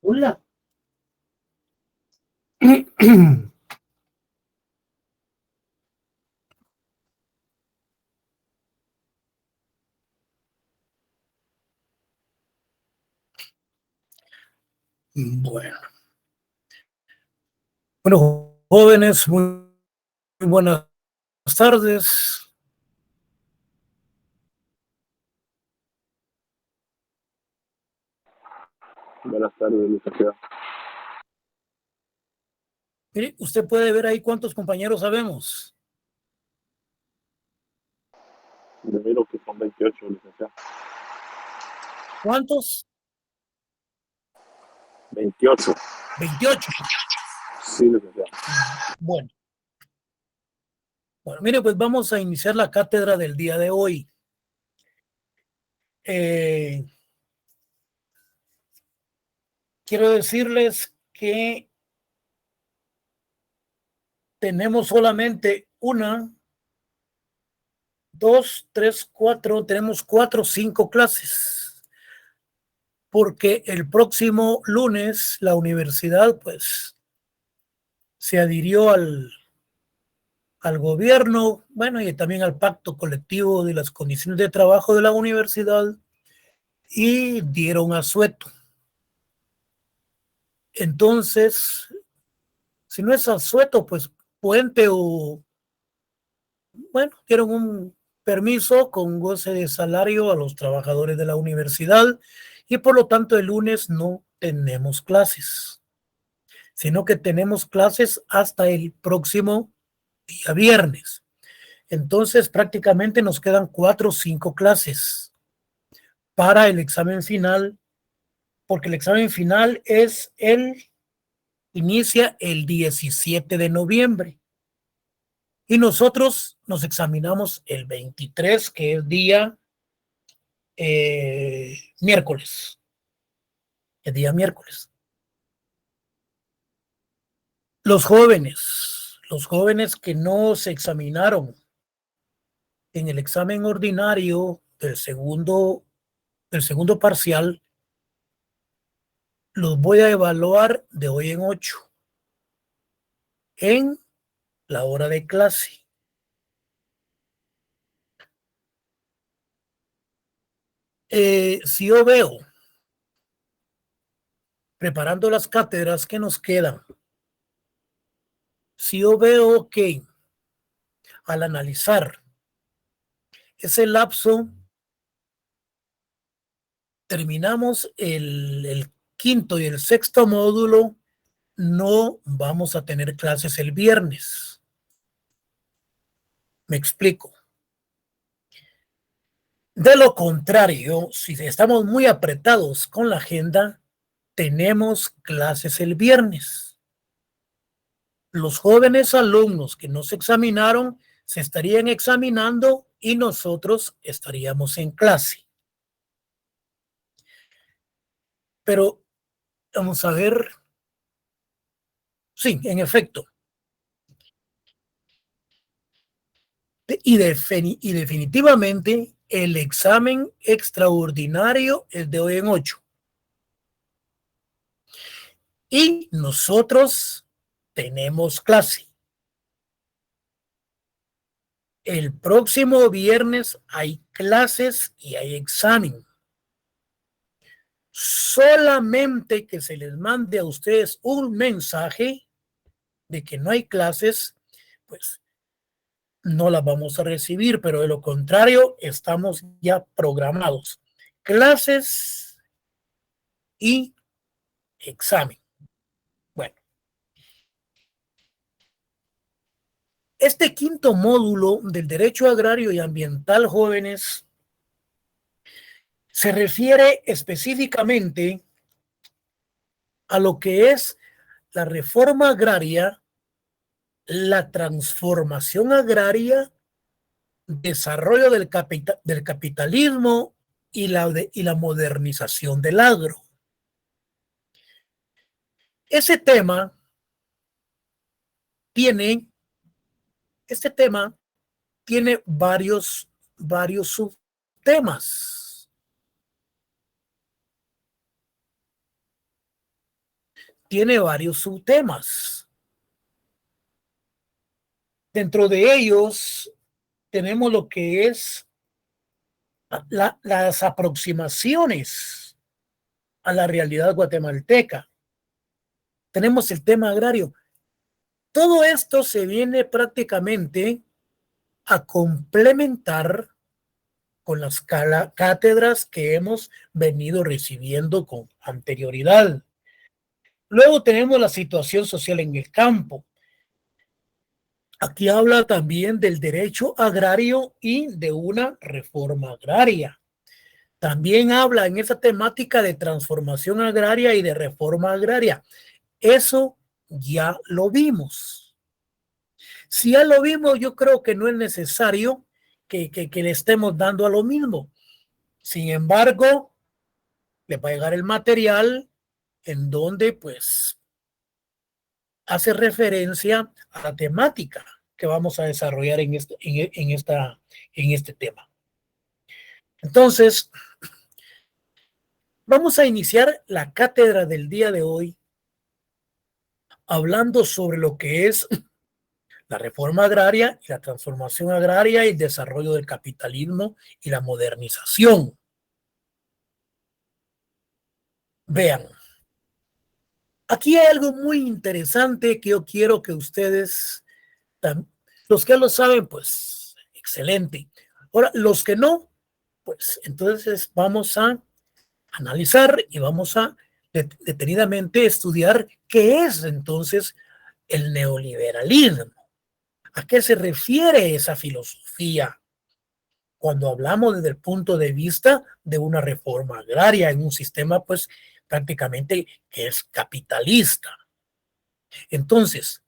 Hola. Bueno, bueno, jóvenes, muy buenas tardes. Buenas tardes, licenciado. Mire, usted puede ver ahí cuántos compañeros sabemos. Yo miro que son 28, licenciado. ¿Cuántos? 28. 28. Sí, licenciado. Bueno, mire, pues vamos a iniciar la cátedra del día de hoy. Quiero decirles que tenemos solamente una, dos, tres, cuatro, tenemos 4 o 5 clases, porque el próximo lunes la universidad pues se adhirió al gobierno, bueno, y también al pacto colectivo de las condiciones de trabajo de la universidad, y dieron asueto. Entonces, si no es asueto, pues puente o, bueno, dieron un permiso con goce de salario a los trabajadores de la universidad y por lo tanto el lunes no tenemos clases. sino que tenemos clases hasta el próximo día viernes. Entonces prácticamente nos quedan 4 o 5 clases para el examen final, porque el examen final inicia el 17 de noviembre y nosotros nos examinamos el 23, que es día miércoles. El día miércoles. Los jóvenes que no se examinaron en el examen ordinario del segundo parcial, los voy a evaluar de hoy en 8 en la hora de clase. Si yo veo, preparando las cátedras que nos quedan, si yo veo que al analizar ese lapso, terminamos el quinto y el sexto módulo, no vamos a tener clases el viernes. Me explico. De lo contrario, si estamos muy apretados con la agenda, tenemos clases el viernes. Los jóvenes alumnos que no se examinaron se estarían examinando y nosotros estaríamos en clase. Pero vamos a ver. Sí, en efecto. Y definitivamente el examen extraordinario es de hoy en 8. Y nosotros tenemos clase. El próximo viernes hay clases y hay examen. Solamente que se les mande a ustedes un mensaje de que no hay clases, pues no las vamos a recibir, pero de lo contrario estamos ya programados. Clases y examen. Bueno, este quinto módulo del Derecho Agrario y Ambiental, jóvenes, se refiere específicamente a lo que es la reforma agraria, la transformación agraria, desarrollo del capitalismo y la modernización del agro. Ese tema tiene varios subtemas. Tiene varios subtemas. Dentro de ellos tenemos lo que es las aproximaciones a la realidad guatemalteca. Tenemos el tema agrario. Todo esto se viene prácticamente a complementar con las cátedras que hemos venido recibiendo con anterioridad. Luego tenemos la situación social en el campo. Aquí habla también del derecho agrario y de una reforma agraria. También habla en esa temática de transformación agraria y de reforma agraria. Eso ya lo vimos. Si ya lo vimos, yo creo que no es necesario que le estemos dando a lo mismo. Sin embargo, le va a llegar el material en donde pues hace referencia a la temática que vamos a desarrollar en este tema. Entonces, vamos a iniciar la cátedra del día de hoy hablando sobre lo que es la reforma agraria y la transformación agraria y el desarrollo del capitalismo y la modernización. Vean, aquí hay algo muy interesante que yo quiero que ustedes, los que lo saben, pues excelente. Ahora, los que no, pues entonces vamos a analizar y vamos a detenidamente estudiar qué es entonces el neoliberalismo. ¿A qué se refiere esa filosofía cuando hablamos desde el punto de vista de una reforma agraria en un sistema pues prácticamente que es capitalista? Entonces,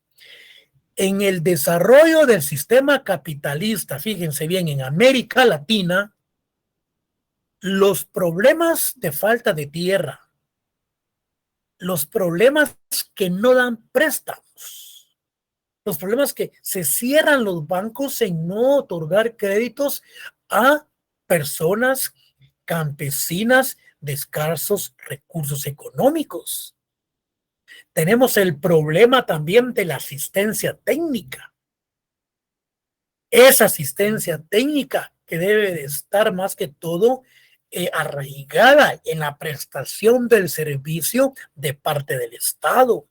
en el desarrollo del sistema capitalista, fíjense bien, en América Latina, los problemas de falta de tierra, los problemas que no dan préstamos, los problemas que se cierran los bancos en no otorgar créditos a personas campesinas de escasos recursos económicos. Tenemos el problema también de la asistencia técnica. Esa asistencia técnica que debe de estar más que todo arraigada en la prestación del servicio de parte del Estado.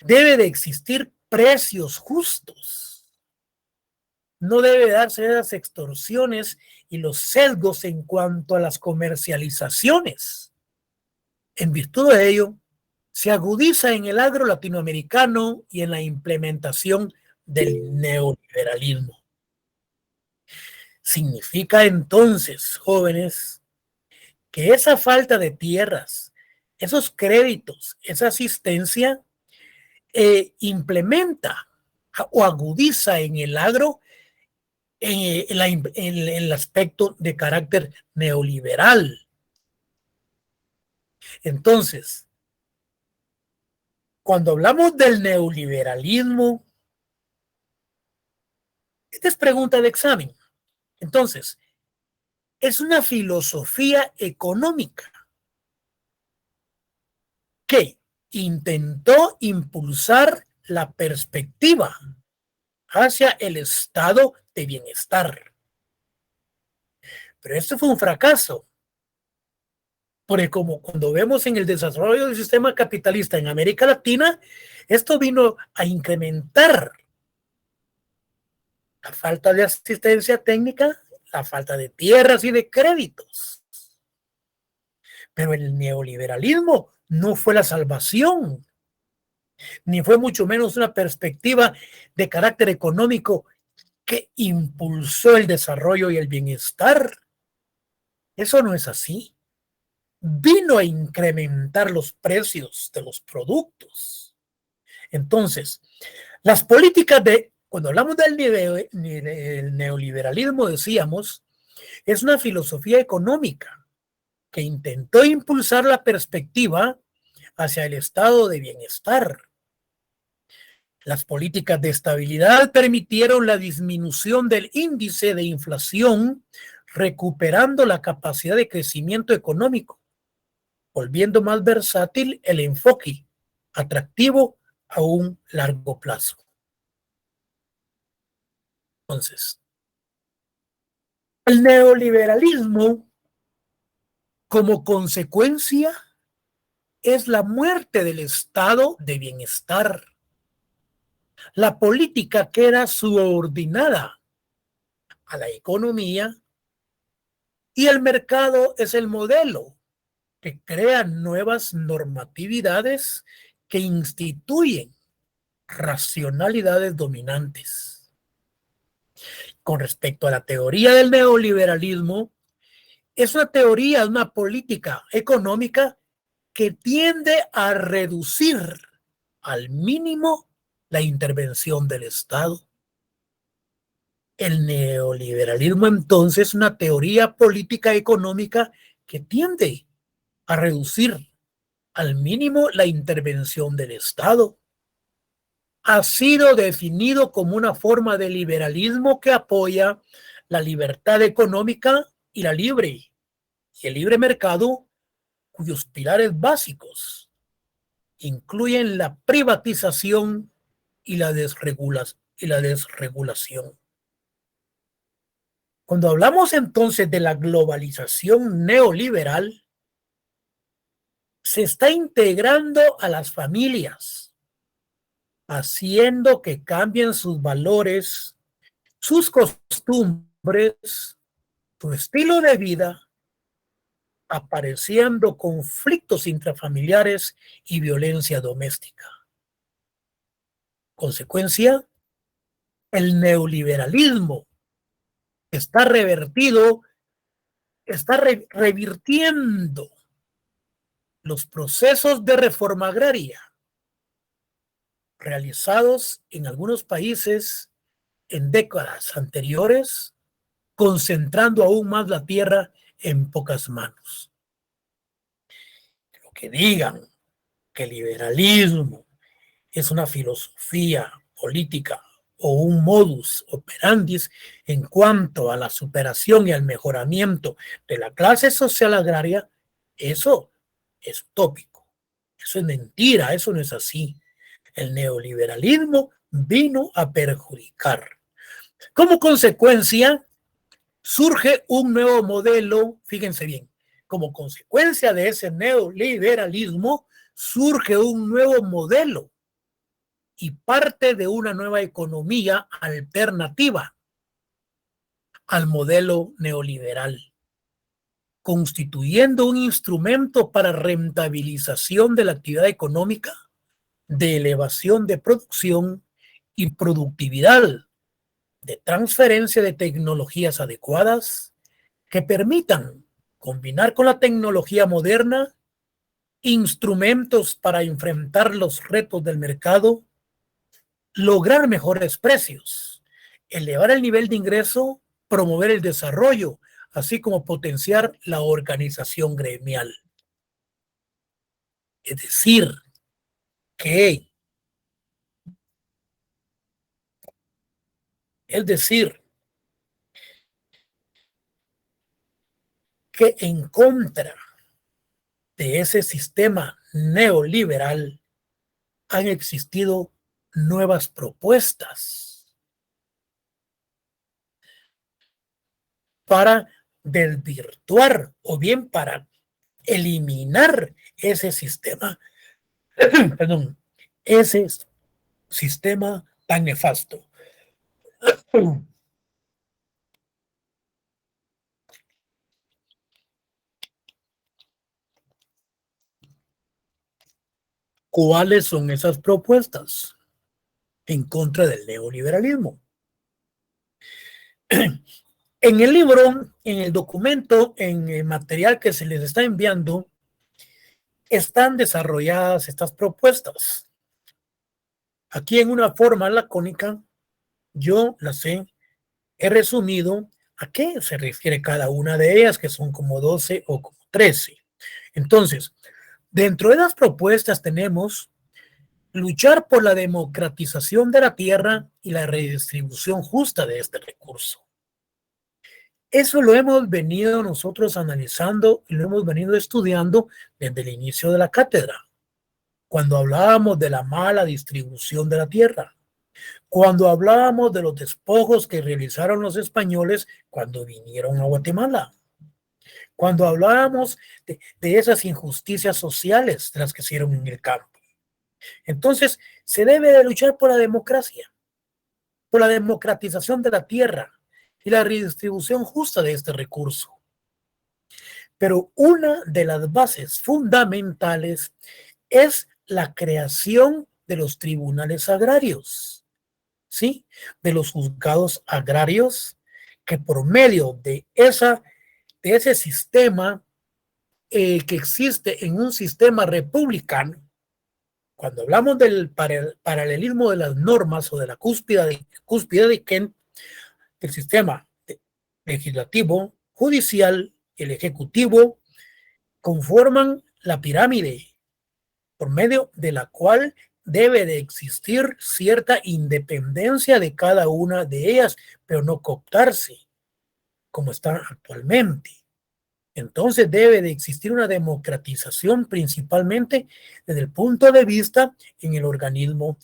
Debe de existir precios justos. No debe darse esas extorsiones y los sesgos en cuanto a las comercializaciones. En virtud de ello, se agudiza en el agro latinoamericano y en la implementación del neoliberalismo. Significa entonces, jóvenes, que esa falta de tierras, esos créditos, esa asistencia implementa o agudiza en el agro en el aspecto de carácter neoliberal. Entonces, cuando hablamos del neoliberalismo, esta es pregunta de examen. Entonces, es una filosofía económica que intentó impulsar la perspectiva hacia el estado de bienestar. Pero esto fue un fracaso, porque como cuando vemos en el desarrollo del sistema capitalista en América Latina, esto vino a incrementar la falta de asistencia técnica, la falta de tierras y de créditos. Pero el neoliberalismo no fue la salvación, ni fue mucho menos una perspectiva de carácter económico que impulsó el desarrollo y el bienestar. Eso no es así. Vino a incrementar los precios de los productos. Entonces, las políticas cuando hablamos del neoliberalismo, decíamos, es una filosofía económica que intentó impulsar la perspectiva hacia el estado de bienestar. Las políticas de estabilidad permitieron la disminución del índice de inflación, recuperando la capacidad de crecimiento económico, volviendo más versátil el enfoque atractivo a un largo plazo. Entonces, el neoliberalismo, como consecuencia, es la muerte del estado de bienestar. La política queda subordinada a la economía y el mercado es el modelo que crea nuevas normatividades que instituyen racionalidades dominantes. Con respecto a la teoría del neoliberalismo, es una teoría, una política económica que tiende a reducir al mínimo la intervención del Estado. El neoliberalismo entonces es una teoría política económica que tiende a reducir al mínimo la intervención del Estado. Ha sido definido como una forma de liberalismo que apoya la libertad económica y el libre mercado, cuyos pilares básicos incluyen la privatización y la desregulación. Cuando hablamos entonces de la globalización neoliberal, se está integrando a las familias, haciendo que cambien sus valores, sus costumbres, su estilo de vida, apareciendo conflictos intrafamiliares y violencia doméstica. Consecuencia, el neoliberalismo está revirtiendo los procesos de reforma agraria realizados en algunos países en décadas anteriores, concentrando aún más la tierra en pocas manos. Lo que digan que el liberalismo es una filosofía política o un modus operandi en cuanto a la superación y al mejoramiento de la clase social agraria, eso es utópico, eso es mentira, eso no es así. El neoliberalismo vino a perjudicar. Como consecuencia, surge un nuevo modelo, fíjense bien, como consecuencia de ese neoliberalismo, surge un nuevo modelo y parte de una nueva economía alternativa al modelo neoliberal, constituyendo un instrumento para rentabilización de la actividad económica, de elevación de producción y productividad, de transferencia de tecnologías adecuadas que permitan combinar con la tecnología moderna instrumentos para enfrentar los retos del mercado, lograr mejores precios, elevar el nivel de ingreso, promover el desarrollo, así como potenciar la organización gremial. Es decir, que en contra de ese sistema neoliberal han existido nuevas propuestas para desvirtuar o bien para eliminar ese sistema, perdón, ese sistema tan nefasto. ¿Cuáles son esas propuestas en contra del neoliberalismo? En el libro, en el documento, en el material que se les está enviando, están desarrolladas estas propuestas. Aquí en una forma lacónica, yo las he resumido a qué se refiere cada una de ellas, que son como 12 o como 13. Entonces, dentro de las propuestas tenemos luchar por la democratización de la tierra y la redistribución justa de este recurso. Eso lo hemos venido nosotros analizando y lo hemos venido estudiando desde el inicio de la cátedra, cuando hablábamos de la mala distribución de la tierra, cuando hablábamos de los despojos que realizaron los españoles cuando vinieron a Guatemala, cuando hablábamos de esas injusticias sociales de las que se hicieron en el campo. Entonces, se debe de luchar por la democracia, por la democratización de la tierra y la redistribución justa de este recurso. Pero una de las bases fundamentales es la creación de los tribunales agrarios, ¿sí? De los juzgados agrarios, que por medio de ese sistema que existe en un sistema republicano, cuando hablamos del paralelismo de las normas o de la cúspide de Kent, el sistema legislativo, judicial y el ejecutivo conforman la pirámide por medio de la cual debe de existir cierta independencia de cada una de ellas, pero no cooptarse como están actualmente. Entonces debe de existir una democratización principalmente desde el punto de vista en el organismo,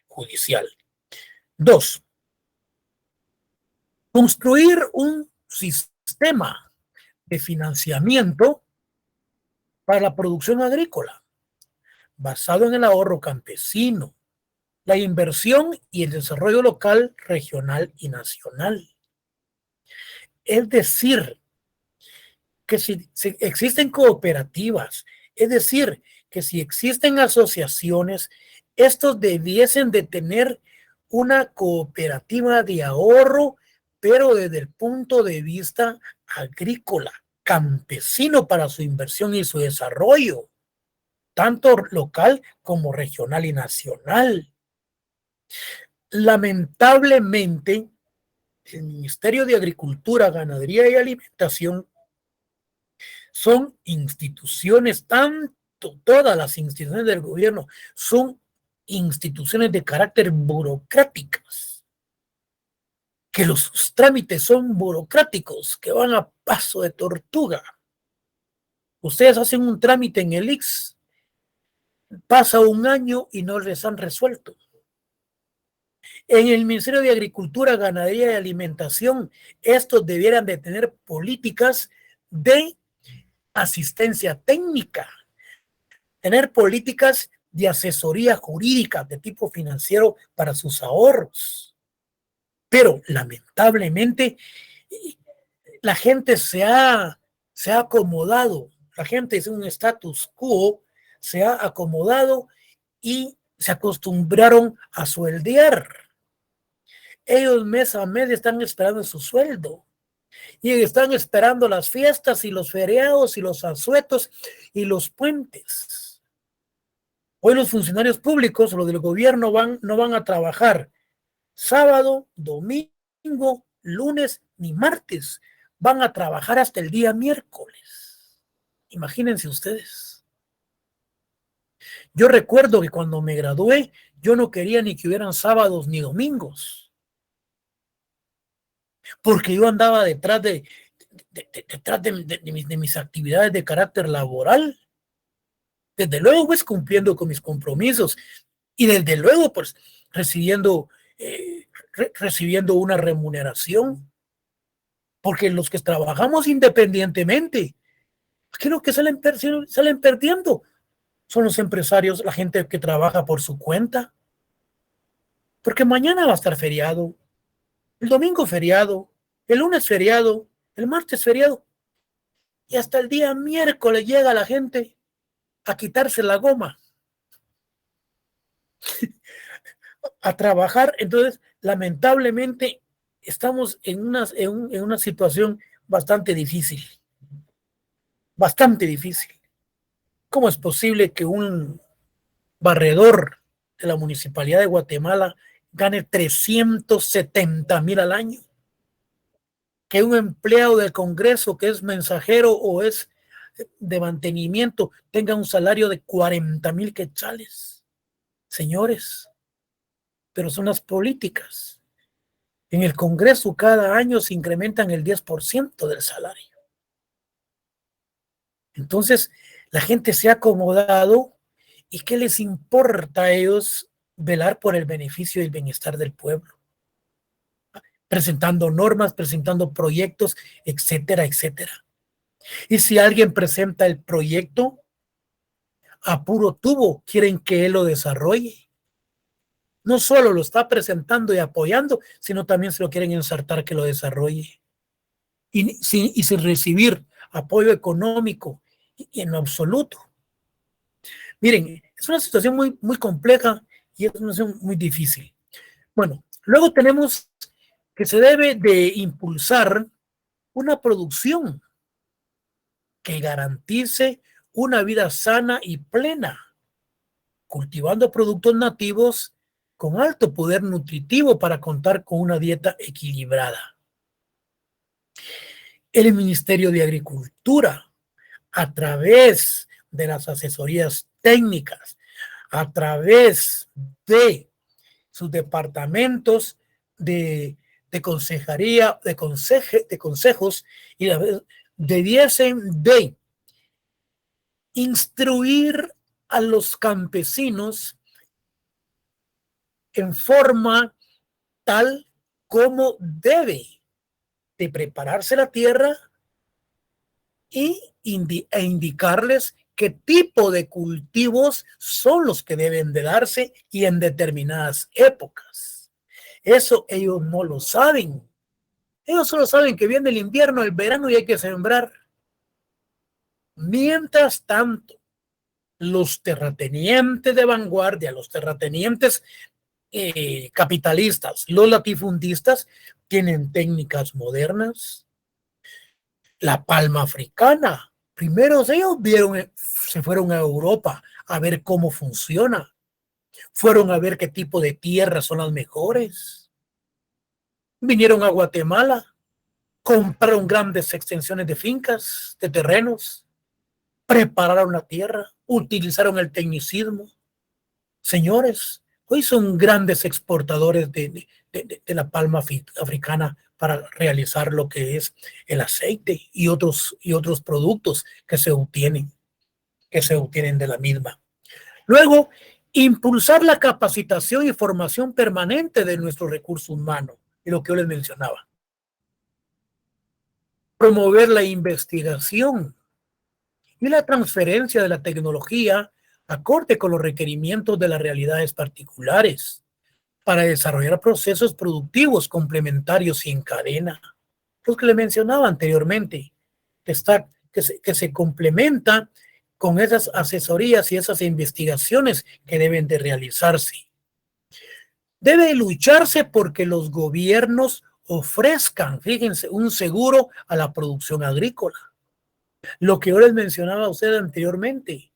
judicial. 2. Construir un sistema de financiamiento para la producción agrícola basado en el ahorro campesino, la inversión y el desarrollo local, regional y nacional. Es decir, que si existen cooperativas, es decir, que si existen asociaciones, estos debiesen de tener una cooperativa de ahorro, pero desde el punto de vista agrícola, campesino, para su inversión y su desarrollo, tanto local como regional y nacional. Lamentablemente, el Ministerio de Agricultura, Ganadería y Alimentación son instituciones, tanto todas las instituciones del gobierno son instituciones de carácter burocráticas, que los trámites son burocráticos, que van a paso de tortuga. Ustedes hacen un trámite en el IX, pasa un año y no les han resuelto. En el Ministerio de Agricultura, Ganadería y Alimentación, estos debieran de tener políticas de asistencia técnica, tener políticas de asesoría jurídica de tipo financiero para sus ahorros. Pero lamentablemente la gente se ha acomodado, la gente es un status quo, se ha acomodado y se acostumbraron a sueldear. Ellos mes a mes están esperando su sueldo y están esperando las fiestas y los feriados y los asuetos y los puentes. Hoy los funcionarios públicos, los del gobierno, no van a trabajar sábado, domingo, lunes ni martes. Van a trabajar hasta el día miércoles. Imagínense ustedes. Yo recuerdo que cuando me gradué, yo no quería ni que hubieran sábados ni domingos, porque yo andaba detrás de mis actividades de carácter laboral. Desde luego, pues, cumpliendo con mis compromisos y desde luego, pues, recibiendo una remuneración, porque los que trabajamos independientemente, aquí los que salen perdiendo son los empresarios, la gente que trabaja por su cuenta, porque mañana va a estar feriado, el domingo feriado, el lunes feriado, el martes feriado, y hasta el día miércoles llega la gente a quitarse la goma, a trabajar. Entonces, lamentablemente, estamos en una situación bastante difícil. Bastante difícil. ¿Cómo es posible que un barredor de la Municipalidad de Guatemala gane 370,000 al año? Que un empleado del Congreso que es mensajero o es de mantenimiento tenga un salario de 40,000 quetzales. Señores, pero son las políticas. En el Congreso cada año se incrementan el 10% del salario. Entonces, la gente se ha acomodado y ¿qué les importa a ellos velar por el beneficio y el bienestar del pueblo? Presentando normas, presentando proyectos, etcétera, etcétera. Y si alguien presenta el proyecto, a puro tubo quieren que él lo desarrolle. No solo lo está presentando y apoyando, sino también se lo quieren ensartar que lo desarrolle. Y sin recibir apoyo económico y en lo absoluto. Miren, es una situación muy, muy compleja y es una situación muy difícil. Bueno, luego tenemos que se debe de impulsar una producción que garantice una vida sana y plena, cultivando productos nativos con alto poder nutritivo para contar con una dieta equilibrada. El Ministerio de Agricultura, a través de las asesorías técnicas, a través de sus departamentos de consejería, de consejos, y debiesen de instruir a los campesinos en forma tal como debe de prepararse la tierra e indicarles qué tipo de cultivos son los que deben de darse y en determinadas épocas. Eso ellos no lo saben. Ellos solo saben que viene el invierno, el verano y hay que sembrar. Mientras tanto, los terratenientes de vanguardia, los terratenientes capitalistas, los latifundistas, tienen técnicas modernas. La palma africana, primero ellos se fueron a Europa a ver cómo funciona, fueron a ver qué tipo de tierras son las mejores, vinieron a Guatemala, compraron grandes extensiones de fincas, de terrenos, prepararon la tierra, utilizaron el tecnicismo. Señores, hoy son grandes exportadores de la palma africana para realizar lo que es el aceite y otros productos que se obtienen de la misma. Luego, impulsar la capacitación y formación permanente de nuestro recurso humano, y lo que yo les mencionaba. Promover la investigación y la transferencia de la tecnología acorde con los requerimientos de las realidades particulares para desarrollar procesos productivos complementarios y en cadena. Los que le mencionaba anteriormente, que se complementa con esas asesorías y esas investigaciones que deben de realizarse. Debe lucharse porque los gobiernos ofrezcan, fíjense, un seguro a la producción agrícola. Lo que yo les mencionaba a ustedes anteriormente,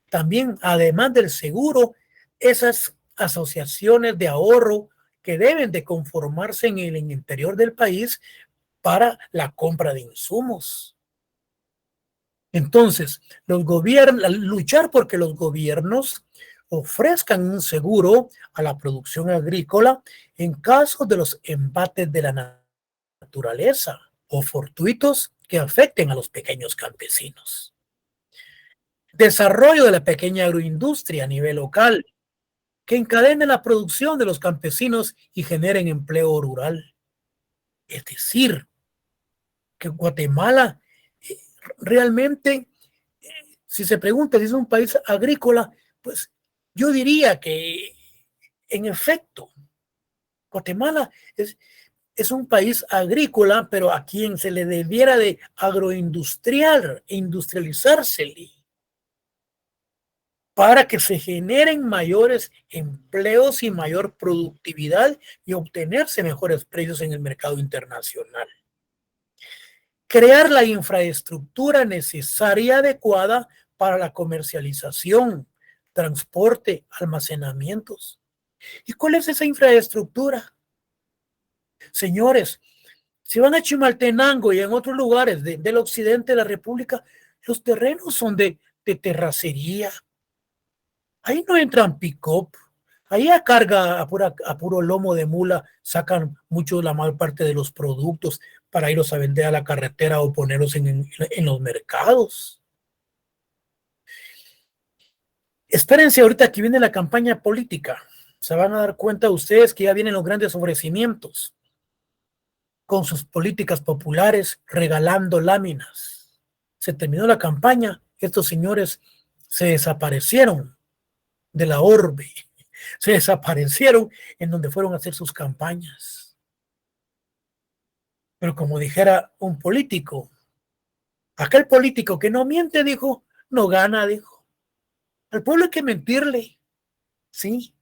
también, además del seguro, esas asociaciones de ahorro que deben de conformarse en el interior del país para la compra de insumos. Entonces, luchar porque los gobiernos ofrezcan un seguro a la producción agrícola en caso de los embates de la naturaleza o fortuitos que afecten a los pequeños campesinos. Desarrollo de la pequeña agroindustria a nivel local, que encadene la producción de los campesinos y generen empleo rural. Es decir, que Guatemala realmente, si se pregunta si es un país agrícola, pues yo diría que en efecto, Guatemala es un país agrícola, pero a quien se le debiera de industrializársele para que se generen mayores empleos y mayor productividad y obtenerse mejores precios en el mercado internacional. Crear la infraestructura necesaria y adecuada para la comercialización, transporte, almacenamientos. ¿Y cuál es esa infraestructura? Señores, si van a Chimaltenango y en otros lugares del occidente de la República, los terrenos son de terracería. Ahí no entran pick-up. Ahí a carga, a puro lomo de mula, sacan mucho, la mayor parte de los productos para irlos a vender a la carretera o ponerlos en los mercados. Espérense ahorita que viene la campaña política. Se van a dar cuenta ustedes que ya vienen los grandes ofrecimientos con sus políticas populares regalando láminas. Se terminó la campaña, estos señores se desaparecieron de la orbe, se desaparecieron en donde fueron a hacer sus campañas. Pero como dijera un político, aquel político que no miente, dijo, no gana, dijo. Al pueblo hay que mentirle, sí.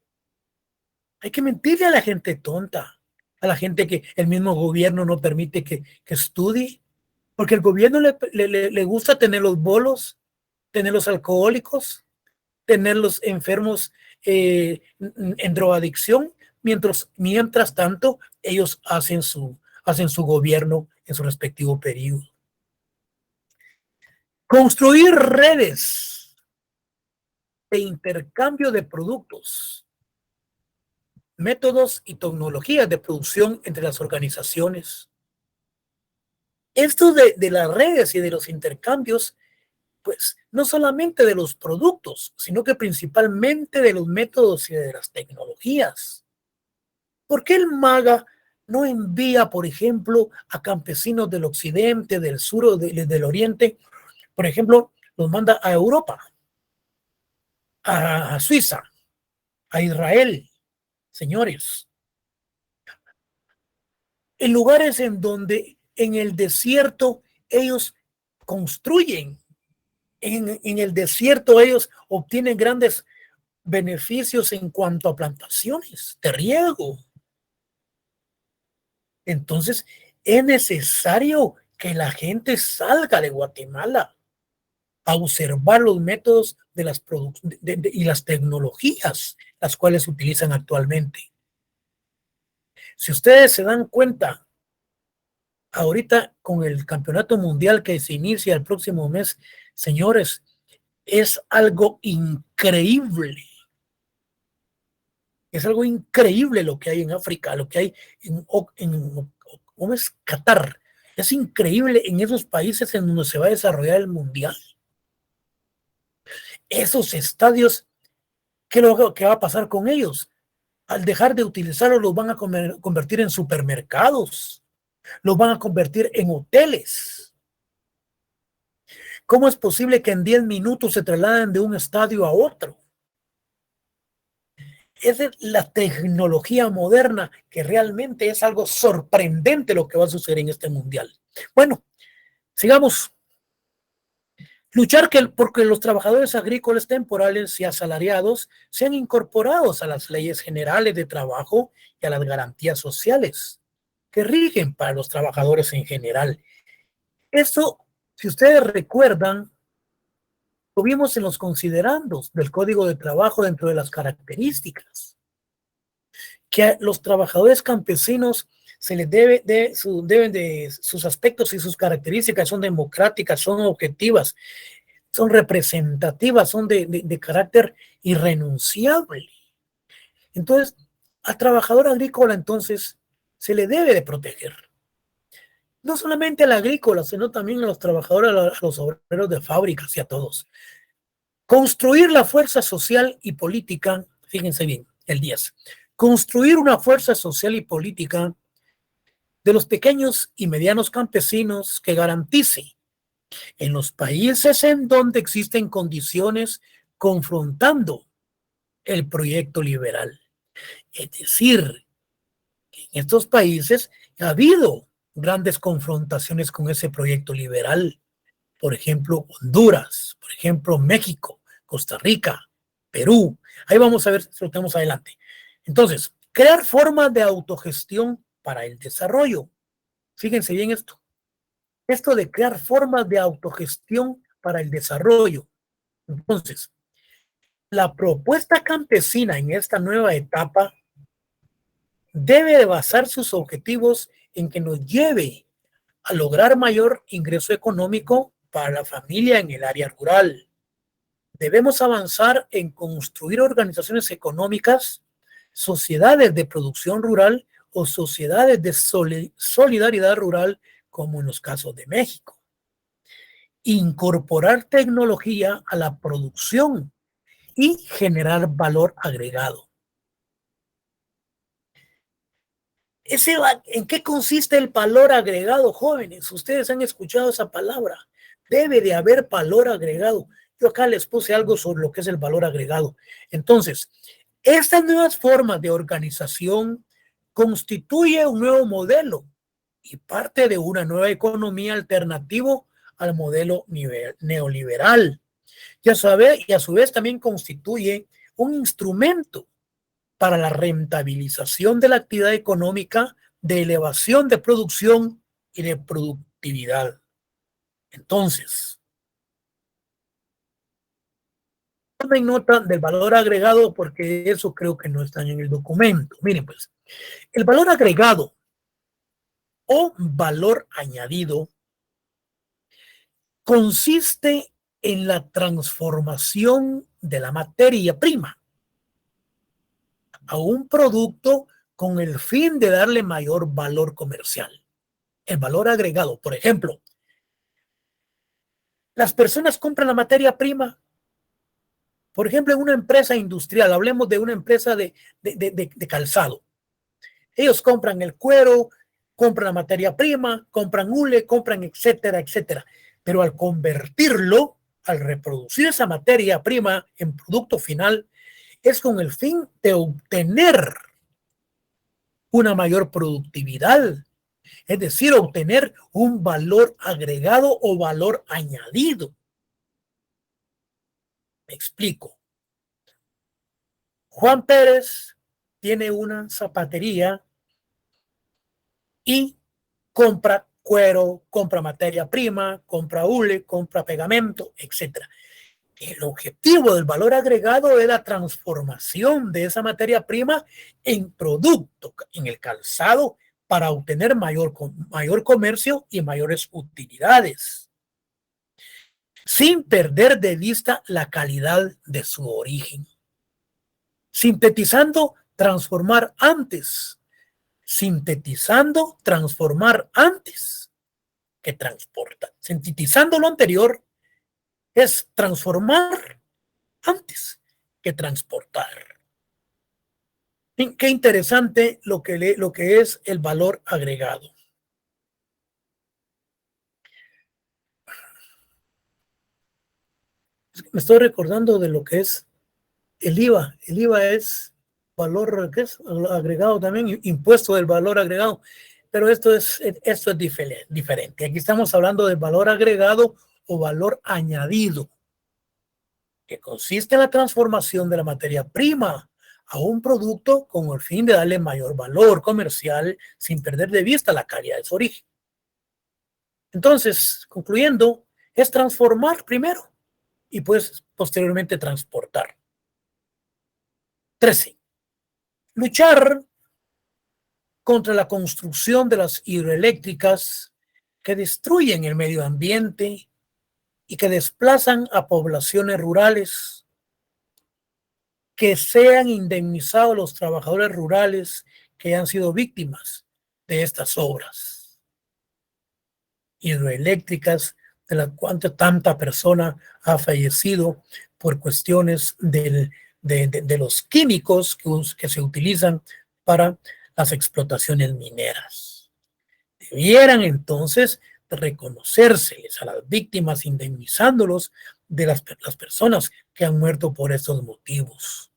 Hay que mentirle a la gente tonta, a la gente que el mismo gobierno no permite que estudie, porque el gobierno le gusta tener los bolos, tener los alcohólicos, tener los enfermos en drogadicción, mientras tanto ellos hacen su gobierno en su respectivo periodo. Construir redes de intercambio de productos, métodos y tecnologías de producción entre las organizaciones. Esto de las redes y de los intercambios, pues no solamente de los productos, sino que principalmente de los métodos y de las tecnologías. ¿Por qué el MAGA no envía, por ejemplo, a campesinos del occidente, del sur o del oriente? Por ejemplo, los manda a Europa, a Suiza, a Israel. Señores, en lugares en donde en el desierto ellos construyen, en el desierto ellos obtienen grandes beneficios en cuanto a plantaciones de riego. Entonces, es necesario que la gente salga de Guatemala a observar los métodos de las y las tecnologías las cuales se utilizan actualmente. Si ustedes se dan cuenta, ahorita con el campeonato mundial que se inicia el próximo mes, señores, es algo increíble. Es algo increíble lo que hay en África, lo que hay ¿cómo es? Qatar. Es increíble en esos países en donde se va a desarrollar el mundial. Esos estadios, ¿qué va a pasar con ellos? Al dejar de utilizarlos, los van a convertir en supermercados, los van a convertir en hoteles. ¿Cómo es posible que en 10 minutos se trasladen de un estadio a otro? Esa es la tecnología moderna, que realmente es algo sorprendente lo que va a suceder en este mundial. Bueno, sigamos. Luchar porque los trabajadores agrícolas temporales y asalariados sean incorporados a las leyes generales de trabajo y a las garantías sociales que rigen para los trabajadores en general. Eso, si ustedes recuerdan, lo vimos en los considerandos del Código de Trabajo dentro de las características, que a los trabajadores campesinos se les deben de sus aspectos y sus características son democráticas, son objetivas, son representativas, son de carácter irrenunciable. Entonces, al trabajador agrícola entonces se le debe de proteger. No solamente al agrícola, sino también a los trabajadores, a los obreros de fábricas y a todos. Construir la fuerza social y política, fíjense bien, el 10. Construir una fuerza social y política de los pequeños y medianos campesinos que garantice en los países en donde existen condiciones confrontando el proyecto liberal. Es decir, en estos países ha habido grandes confrontaciones con ese proyecto liberal. Por ejemplo, Honduras, por ejemplo, México, Costa Rica, Perú. Ahí vamos a ver si lo tenemos adelante. Entonces, crear formas de autogestión para el desarrollo. Fíjense bien esto. Esto de crear formas de autogestión para el desarrollo. Entonces, la propuesta campesina en esta nueva etapa debe de basar sus objetivos en que nos lleve a lograr mayor ingreso económico para la familia en el área rural. Debemos avanzar en construir organizaciones económicas, sociedades de producción rural o sociedades de solidaridad rural, como en los casos de México. Incorporar tecnología a la producción y generar valor agregado. ¿En qué consiste el valor agregado, jóvenes? Ustedes han escuchado esa palabra. Debe de haber valor agregado. Yo acá les puse algo sobre lo que es el valor agregado. Entonces, estas nuevas formas de organización constituye un nuevo modelo y parte de una nueva economía alternativa al modelo neoliberal. Y a su vez también constituye un instrumento para la rentabilización de la actividad económica, de elevación de producción y de productividad. Entonces, tomen nota del valor agregado porque eso creo que no está en el documento. Miren pues, el valor agregado o valor añadido consiste en la transformación de la materia prima a un producto con el fin de darle mayor valor comercial. El valor agregado, por ejemplo, las personas compran la materia prima, por ejemplo, en una empresa industrial, hablemos de una empresa de calzado. Ellos compran el cuero, compran la materia prima, compran hule, compran etcétera, etcétera. Pero al convertirlo, al reproducir esa materia prima en producto final, es con el fin de obtener una mayor productividad, es decir, obtener un valor agregado o valor añadido. Me explico. Juan Pérez tiene una zapatería y compra cuero, compra materia prima, compra hule, compra pegamento, etc. El objetivo del valor agregado es la transformación de esa materia prima en producto, en el calzado, para obtener mayor comercio y mayores utilidades, sin perder de vista la calidad de su origen. Sintetizando, transformar antes. Sintetizando, transformar antes que transporta. Sintetizando lo anterior es transformar antes que transportar. Qué interesante lo que es el valor agregado. Me estoy recordando de lo que es el IVA. El IVA es valor, ¿qué es? Agregado también, impuesto del valor agregado. Pero esto es diferente. Aquí estamos hablando de valor agregado o valor añadido, que consiste en la transformación de la materia prima a un producto con el fin de darle mayor valor comercial sin perder de vista la calidad de su origen. Entonces, concluyendo, es transformar primero y pues posteriormente transportar. 13. Luchar contra la construcción de las hidroeléctricas que destruyen el medio ambiente y que desplazan a poblaciones rurales, que sean indemnizados los trabajadores rurales que han sido víctimas de estas obras hidroeléctricas, de las cuales tanta persona ha fallecido por cuestiones de los químicos que se utilizan para las explotaciones mineras. Debieran entonces reconocérseles a las víctimas, indemnizándolos de las personas que han muerto por estos motivos.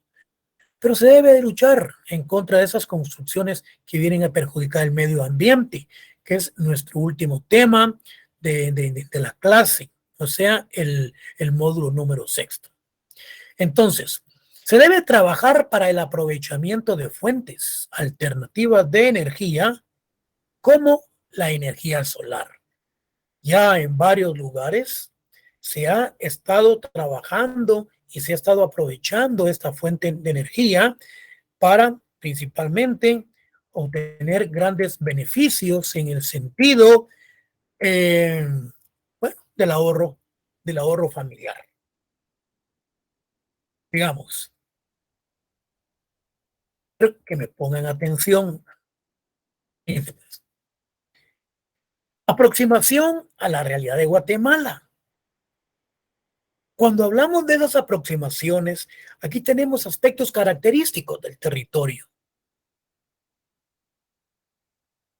Pero se debe de luchar en contra de esas construcciones que vienen a perjudicar el medio ambiente, que es nuestro último tema de la clase, o sea, el módulo número 6. Entonces, se debe trabajar para el aprovechamiento de fuentes alternativas de energía, como la energía solar. Ya en varios lugares se ha estado trabajando y se ha estado aprovechando esta fuente de energía para principalmente obtener grandes beneficios en el sentido bueno, del ahorro familiar. Digamos, que me pongan atención. Aproximación a la realidad de Guatemala. Cuando hablamos de esas aproximaciones, aquí tenemos aspectos característicos del territorio.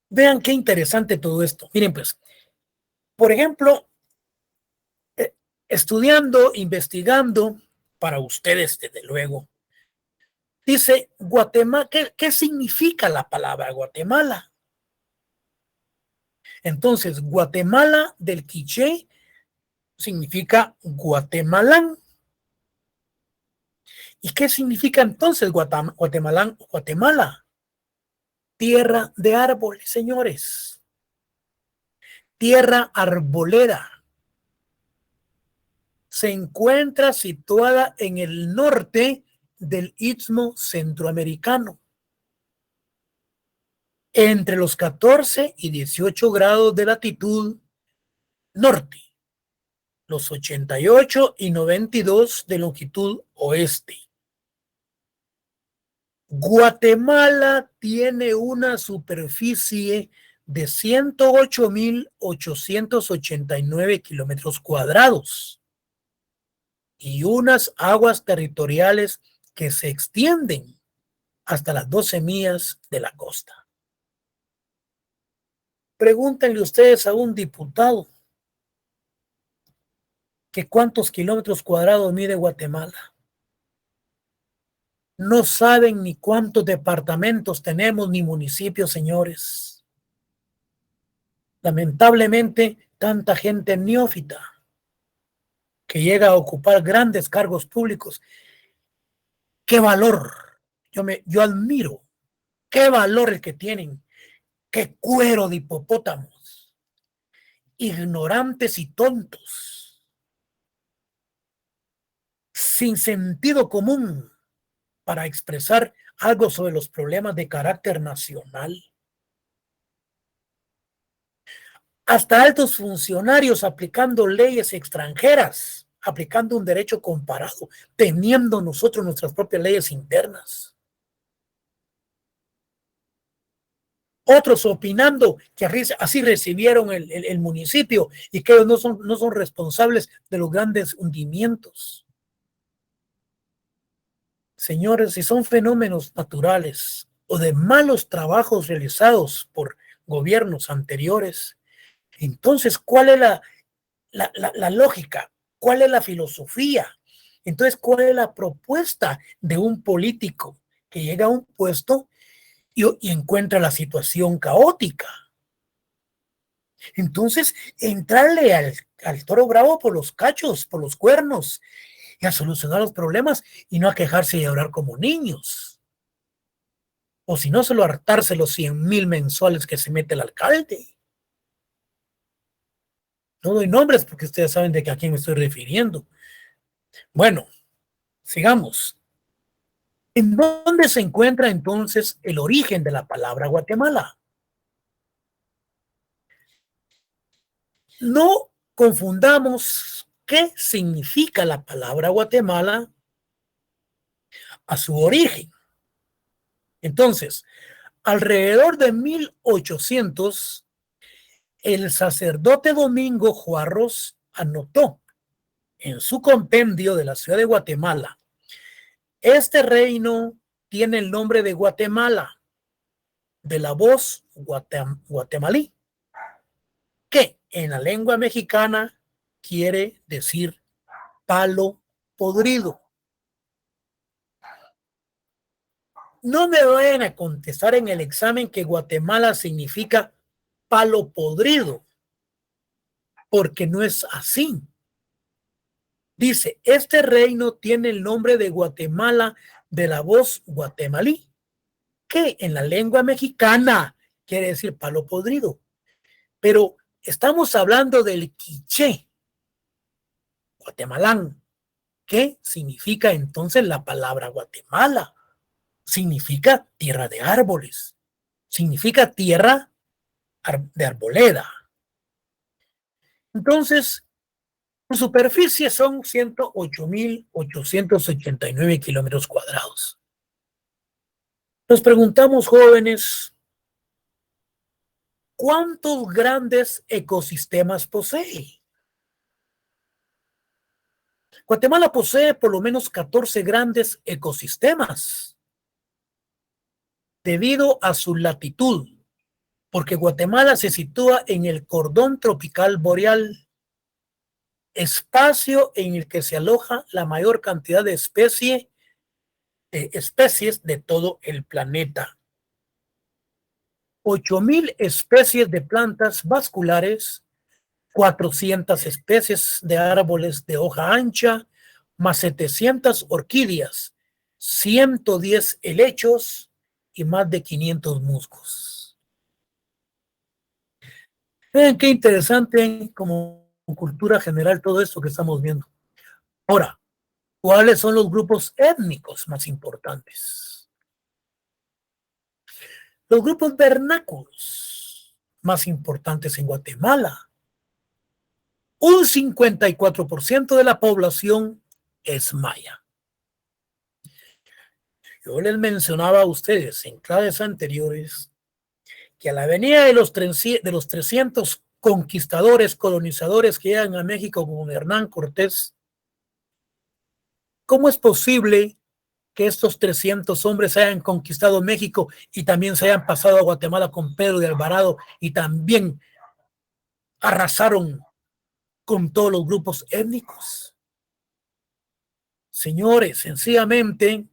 Vean qué interesante todo esto. Miren, pues, por ejemplo, estudiando, investigando, para ustedes, desde luego, dice Guatemala, ¿qué significa la palabra Guatemala? Entonces, Guatemala del quiché significa Guatemalán. ¿Y qué significa entonces Guatemalán o Guatemala? Tierra de árboles, señores. Tierra arbolera. Se encuentra situada en el norte del Istmo Centroamericano, entre los 14 y 18 grados de latitud norte, los 88 y 92 de longitud oeste. Guatemala tiene una superficie de 108.889 kilómetros cuadrados y unas aguas territoriales que se extienden hasta las 12 millas de la costa. Pregúntenle ustedes a un diputado que cuántos kilómetros cuadrados mide Guatemala. No saben ni cuántos departamentos tenemos ni municipios, señores. Lamentablemente, tanta gente neófita que llega a ocupar grandes cargos públicos. ¡Qué valor! Yo admiro. ¡Qué valor el que tienen! ¡Qué cuero de hipopótamos! Ignorantes y tontos. Sin sentido común para expresar algo sobre los problemas de carácter nacional. Hasta altos funcionarios aplicando leyes extranjeras, aplicando un derecho comparado, teniendo nosotros nuestras propias leyes internas. Otros opinando que así recibieron el municipio y que ellos no son responsables de los grandes hundimientos. Señores, si son fenómenos naturales o de malos trabajos realizados por gobiernos anteriores, entonces, ¿cuál es la lógica? ¿Cuál es la filosofía? Entonces, ¿cuál es la propuesta de un político que llega a un puesto y encuentra la situación caótica? Entonces, entrarle al toro bravo por los cachos, por los cuernos, y a solucionar los problemas y no a quejarse y a llorar como niños. O si no, solo hartarse los 100,000 mensuales que se mete el alcalde. No doy nombres porque ustedes saben de a quién me estoy refiriendo. Bueno, sigamos. ¿En dónde se encuentra entonces el origen de la palabra Guatemala? No confundamos qué significa la palabra Guatemala a su origen. Entonces, alrededor de 1800, el sacerdote Domingo Juarros anotó en su compendio de la ciudad de Guatemala: este reino tiene el nombre de Guatemala, de la voz guatemalí, que en la lengua mexicana quiere decir palo podrido. No me vayan a contestar en el examen que Guatemala significa palo podrido, porque no es así. Dice, este reino tiene el nombre de Guatemala, de la voz guatemalí, que en la lengua mexicana quiere decir palo podrido. Pero estamos hablando del quiché guatemalán. ¿Qué significa entonces la palabra Guatemala? Significa tierra de árboles, significa tierra de arboleda. Entonces, su superficie son 108,889 kilómetros cuadrados. Nos preguntamos, jóvenes, ¿cuántos grandes ecosistemas posee? Guatemala posee por lo menos 14 grandes ecosistemas debido a su latitud, porque Guatemala se sitúa en el cordón tropical boreal, espacio en el que se aloja la mayor cantidad de especies de todo el planeta. 8,000 especies de plantas vasculares, 400 especies de árboles de hoja ancha, más 700 orquídeas, 110 helechos y más de 500 musgos. Vean qué interesante como cultura general todo esto que estamos viendo. Ahora, ¿cuáles son los grupos étnicos más importantes? Los grupos vernáculos más importantes en Guatemala. Un 54% de la población es maya. Yo les mencionaba a ustedes en clases anteriores que a la venida de los 300 conquistadores, colonizadores que llegan a México con Hernán Cortés, ¿cómo es posible que estos 300 hombres hayan conquistado México y también se hayan pasado a Guatemala con Pedro de Alvarado y también arrasaron con todos los grupos étnicos? Señores, sencillamente,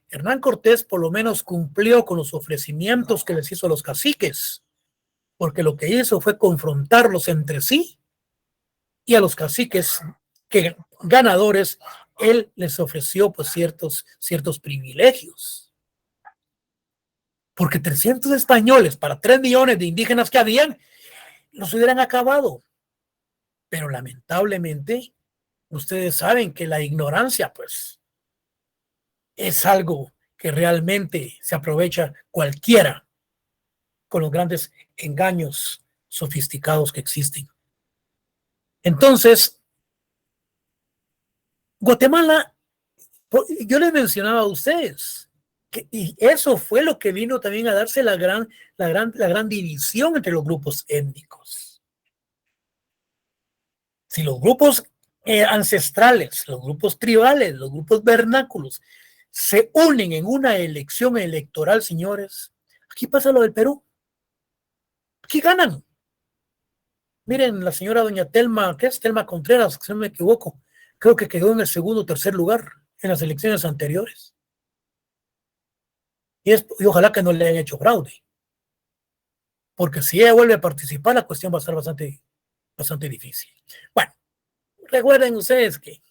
Hernán Cortés por lo menos cumplió con los ofrecimientos que les hizo a los caciques. porque lo que hizo fue confrontarlos entre sí, y a los caciques que ganadores, él les ofreció pues ciertos privilegios. Porque 300 españoles para 3 millones de indígenas que habían, los hubieran acabado. Pero lamentablemente, ustedes saben que la ignorancia pues es algo que realmente se aprovecha cualquiera con los grandes engaños sofisticados que existen. Entonces, Guatemala, yo les mencionaba a ustedes, y eso fue lo que vino también a darse la gran división entre los grupos étnicos. Si los grupos ancestrales, los grupos tribales, los grupos vernáculos se unen en una elección electoral, señores, aquí pasa lo del Perú. Aquí ganan. Miren, la señora doña Telma, ¿qué es? Telma Contreras, si no me equivoco, creo que quedó en el segundo o tercer lugar en las elecciones anteriores. Y ojalá que no le hayan hecho fraude. Porque si ella vuelve a participar, la cuestión va a estar bastante difícil. Bueno, recuerden ustedes que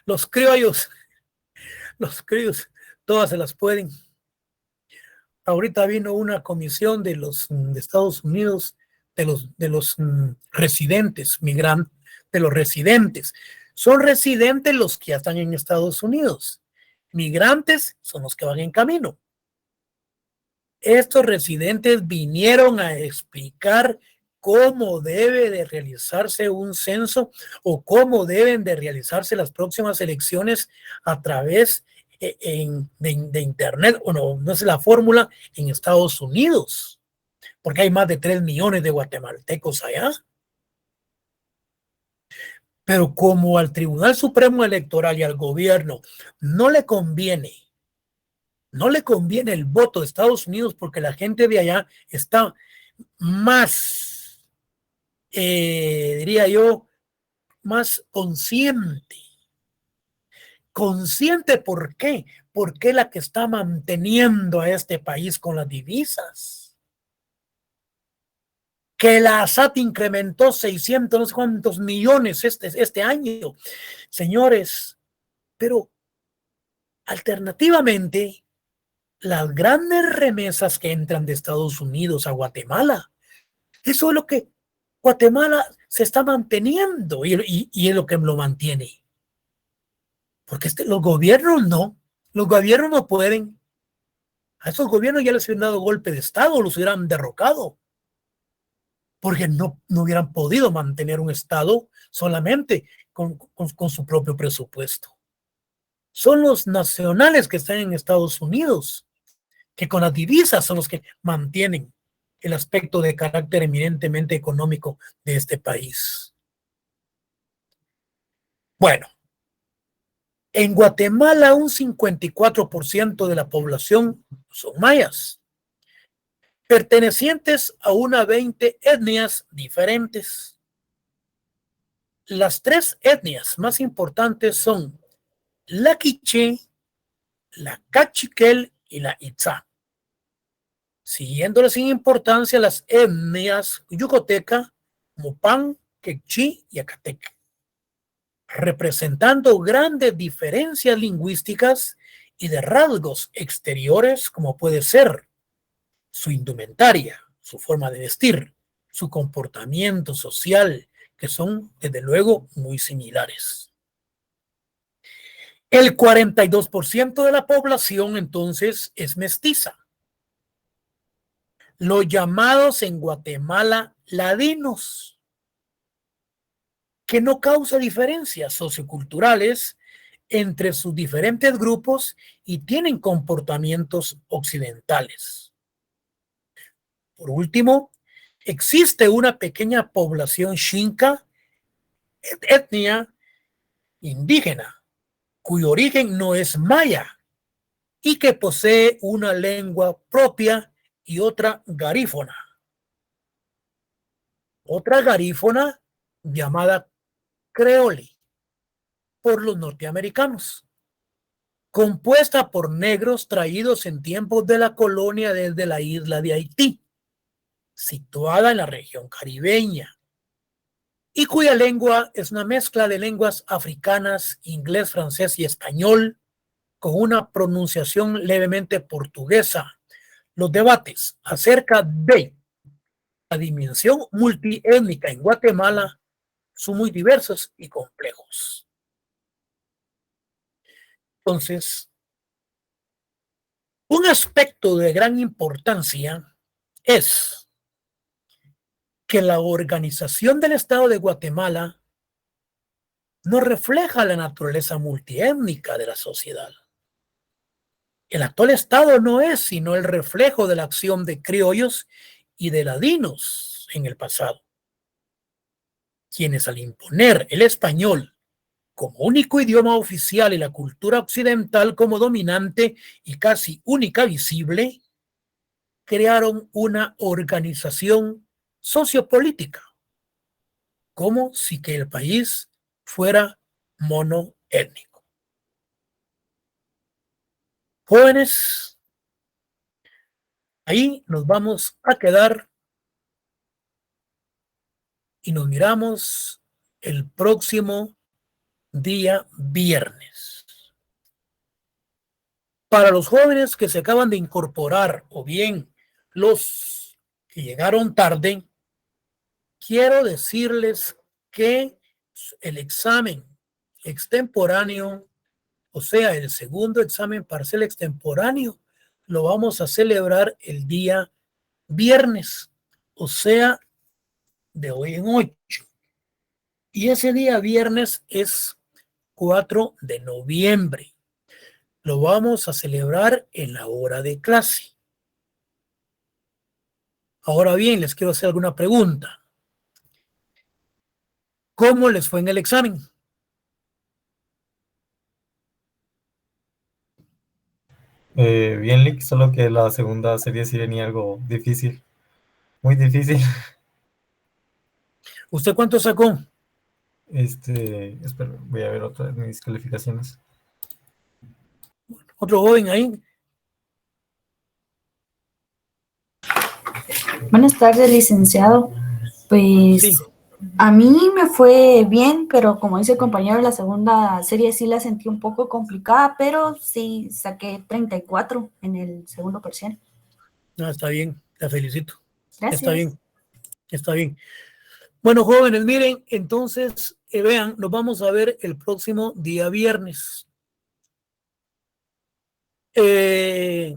los criollos, todas se las pueden. Ahorita vino una comisión de Estados Unidos, de los residentes, migrantes, de los residentes. Son residentes los que ya están en Estados Unidos. Migrantes son los que van en camino. Estos residentes vinieron a explicar cómo debe de realizarse un censo o cómo deben de realizarse las próximas elecciones a través de Internet, o no es la fórmula, en Estados Unidos, porque hay más de 3 millones de guatemaltecos allá. Pero como al Tribunal Supremo Electoral y al gobierno no le conviene el voto de Estados Unidos, porque la gente de allá está más, diría yo, más consciente. ¿Consciente por qué? Porque es la que está manteniendo a este país con las divisas. Que la ASAT incrementó 600, no sé cuántos millones este año. Señores, pero alternativamente, las grandes remesas que entran de Estados Unidos a Guatemala, eso es lo que Guatemala se está manteniendo y es lo que lo mantiene. Porque los gobiernos no pueden. A esos gobiernos ya les hubieran dado golpe de Estado, los hubieran derrocado, porque no hubieran podido mantener un Estado solamente con su propio presupuesto. Son los nacionales que están en Estados Unidos, que con las divisas son los que mantienen el aspecto de carácter eminentemente económico de este país. Bueno, en Guatemala un 54% de la población son mayas, pertenecientes a unas 20 etnias diferentes. Las 3 etnias más importantes son la quiché, la cachiquel y la itzá. Siguiéndole sin importancia las etnias yucateca, mopán, quechí y acatec, representando grandes diferencias lingüísticas y de rasgos exteriores, como puede ser su indumentaria, su forma de vestir, su comportamiento social, que son desde luego muy similares. El 42% de la población entonces es mestiza. Los llamados en Guatemala ladinos, que no causa diferencias socioculturales entre sus diferentes grupos y tienen comportamientos occidentales. Por último, existe una pequeña población xinca, etnia indígena, cuyo origen no es maya y que posee una lengua propia y otra garífona. Otra garífona llamada creole por los norteamericanos, compuesta por negros traídos en tiempos de la colonia desde la isla de Haití. situada en la región caribeña y cuya lengua es una mezcla de lenguas africanas, inglés, francés y español, con una pronunciación levemente portuguesa. Los debates acerca de la dimensión multiétnica en Guatemala son muy diversos y complejos. Entonces, un aspecto de gran importancia es que la organización del Estado de Guatemala no refleja la naturaleza multiétnica de la sociedad. El actual Estado no es sino el reflejo de la acción de criollos y de ladinos en el pasado, quienes al imponer el español como único idioma oficial y la cultura occidental como dominante y casi única visible, crearon una organización sociopolítica, como si que el país fuera monoétnico. Jóvenes, ahí nos vamos a quedar y nos miramos el próximo día viernes. Para los jóvenes que se acaban de incorporar o bien los que llegaron tarde, quiero decirles que el examen extemporáneo, o sea, el segundo examen parcial extemporáneo, lo vamos a celebrar el día viernes, o sea, de hoy en 8. Y ese día viernes es 4 de noviembre. Lo vamos a celebrar en la hora de clase. Ahora bien, les quiero hacer alguna pregunta. ¿Cómo les fue en el examen? Bien, Lick, solo que la segunda serie sí venía algo difícil, muy difícil. ¿Usted cuánto sacó? Espera, voy a ver otra vez mis calificaciones. ¿Otro joven ahí? Buenas tardes, licenciado. Pues Sí. a mí me fue bien, pero como dice el compañero, la segunda serie sí la sentí un poco complicada, pero sí saqué 34 en el segundo parcial. No, está bien, la felicito. Gracias. Está bien, está bien. Bueno, jóvenes, miren, entonces, vean, nos vamos a ver el próximo día viernes. Les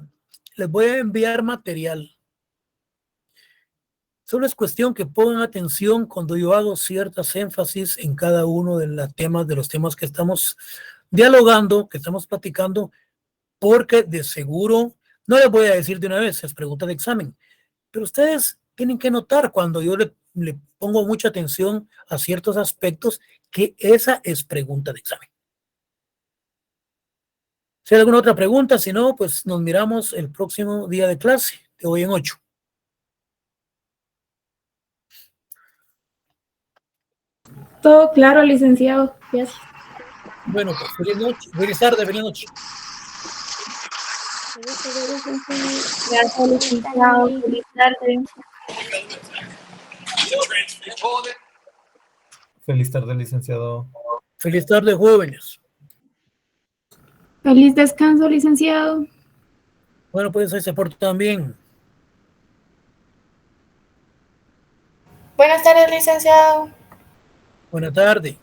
voy a enviar material. Solo es cuestión que pongan atención cuando yo hago ciertas énfasis en cada uno de los temas que estamos dialogando, que estamos platicando, porque de seguro, no les voy a decir de una vez, es pregunta de examen, pero ustedes tienen que notar cuando yo le pongo mucha atención a ciertos aspectos que esa es pregunta de examen. Si hay alguna otra pregunta, si no, pues nos miramos el próximo día de clase, de hoy en 8. Todo claro, licenciado. Gracias. Bueno, pues feliz noche, feliz tarde, feliz noche. Gracias, licenciado. Feliz tarde. Feliz tarde, licenciado. Feliz tarde, jóvenes. Feliz descanso, licenciado. Bueno, pues ahí se portan bien. Buenas tardes, licenciado. Buena tarde.